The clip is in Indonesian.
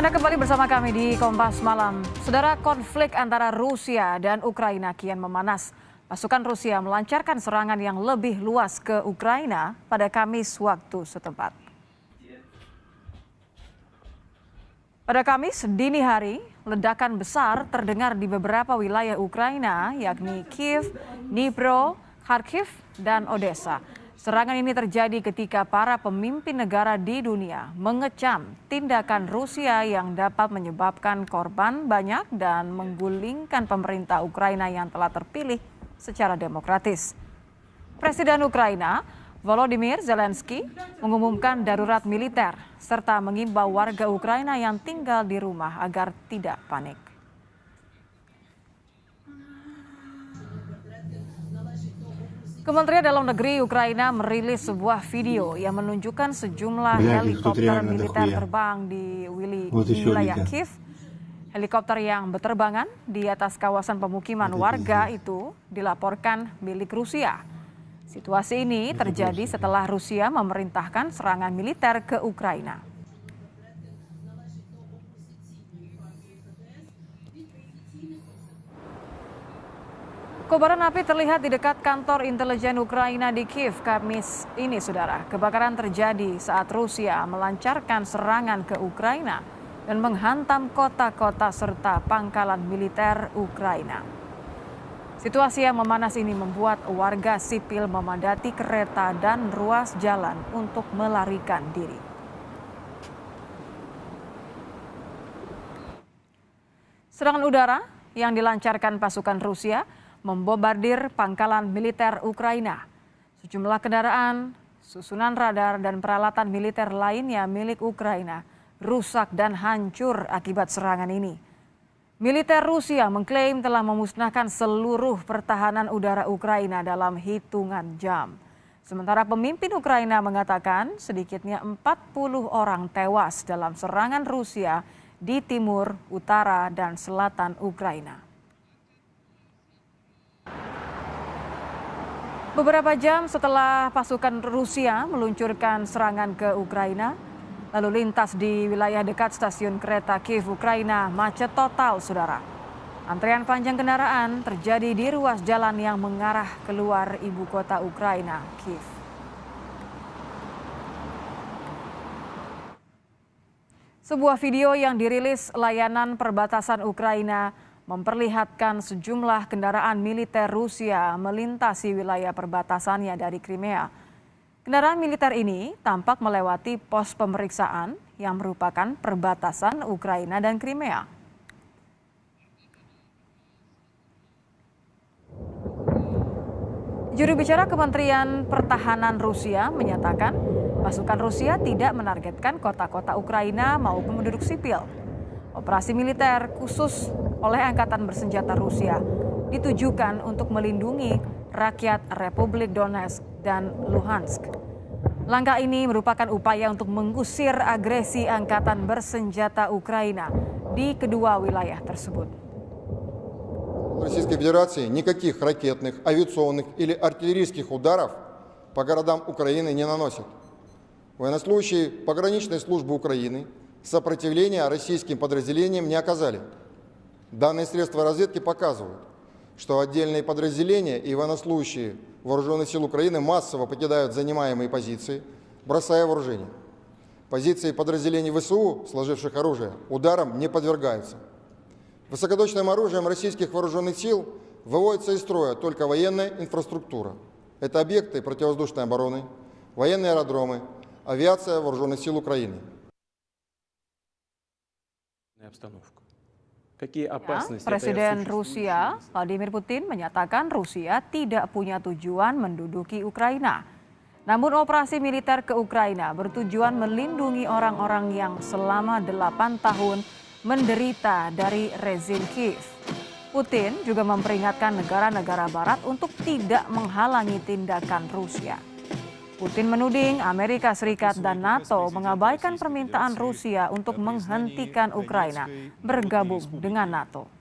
Anda kembali bersama kami di Kompas Malam. Saudara, konflik antara Rusia dan Ukraina kian memanas. Pasukan Rusia melancarkan serangan yang lebih luas ke Ukraina pada Kamis waktu setempat. Pada Kamis dini hari, ledakan besar terdengar di beberapa wilayah Ukraina, yakni Kiev, Dnipro, Kharkiv, dan Odessa. Serangan ini terjadi ketika para pemimpin negara di dunia mengecam tindakan Rusia yang dapat menyebabkan korban banyak dan menggulingkan pemerintah Ukraina yang telah terpilih secara demokratis. Presiden Ukraina, Volodymyr Zelensky, mengumumkan darurat militer serta mengimbau warga Ukraina yang tinggal di rumah agar tidak panik. Kementerian Dalam Negeri Ukraina merilis sebuah video yang menunjukkan sejumlah helikopter militer terbang di wilayah Kiev. Helikopter yang berterbangan di atas kawasan pemukiman warga itu dilaporkan milik Rusia. Situasi ini terjadi setelah Rusia memerintahkan serangan militer ke Ukraina. Kobaran api terlihat di dekat kantor intelijen Ukraina di Kiev Kamis ini, saudara. Kebakaran terjadi saat Rusia melancarkan serangan ke Ukraina dan menghantam kota-kota serta pangkalan militer Ukraina. Situasi yang memanas ini membuat warga sipil memadati kereta dan ruas jalan untuk melarikan diri. Serangan udara yang dilancarkan pasukan Rusia membombardir pangkalan militer Ukraina. Sejumlah kendaraan, susunan radar, dan peralatan militer lainnya milik Ukraina rusak dan hancur akibat serangan ini. Militer Rusia mengklaim telah memusnahkan seluruh pertahanan udara Ukraina dalam hitungan jam. Sementara pemimpin Ukraina mengatakan sedikitnya 40 orang tewas dalam serangan Rusia di timur, utara, dan selatan Ukraina. Beberapa jam setelah pasukan Rusia meluncurkan serangan ke Ukraina, lalu lintas di wilayah dekat stasiun kereta Kiev Ukraina macet total, saudara. Antrean panjang kendaraan terjadi di ruas jalan yang mengarah keluar ibu kota Ukraina, Kiev. Sebuah video yang dirilis layanan perbatasan Ukraina memperlihatkan sejumlah kendaraan militer Rusia melintasi wilayah perbatasannya dari Crimea. Kendaraan militer ini tampak melewati pos pemeriksaan yang merupakan perbatasan Ukraina dan Crimea. Juru bicara Kementerian Pertahanan Rusia menyatakan pasukan Rusia tidak menargetkan kota-kota Ukraina maupun penduduk sipil. Operasi militer khusus oleh Angkatan Bersenjata Rusia ditujukan untuk melindungi rakyat Republik Donetsk dan Luhansk. Langkah ini merupakan upaya untuk mengusir agresi Angkatan Bersenjata Ukraina di kedua wilayah tersebut. Российской Федерации никаких ракетных, авиационных или артиллерийских ударов по городам Украины не наносят. Военнослужащие пограничной службы Украины сопротивления российским подразделениям не оказали. Данные средства разведки показывают, что отдельные подразделения и военнослужащие Вооруженных сил Украины массово покидают занимаемые позиции, бросая вооружение. Позиции подразделений ВСУ, сложивших оружие, ударам не подвергаются. Высокоточным оружием российских вооруженных сил выводится из строя только военная инфраструктура. Это объекты противовоздушной обороны, военные аэродромы, авиация Вооруженных сил Украины. Presiden Rusia Vladimir Putin menyatakan Rusia tidak punya tujuan menduduki Ukraina. Namun operasi militer ke Ukraina bertujuan melindungi orang-orang yang selama 8 tahun menderita dari rezim Kiev. Putin juga memperingatkan negara-negara barat untuk tidak menghalangi tindakan Rusia. Putin menuding Amerika Serikat dan NATO mengabaikan permintaan Rusia untuk menghentikan Ukraina bergabung dengan NATO.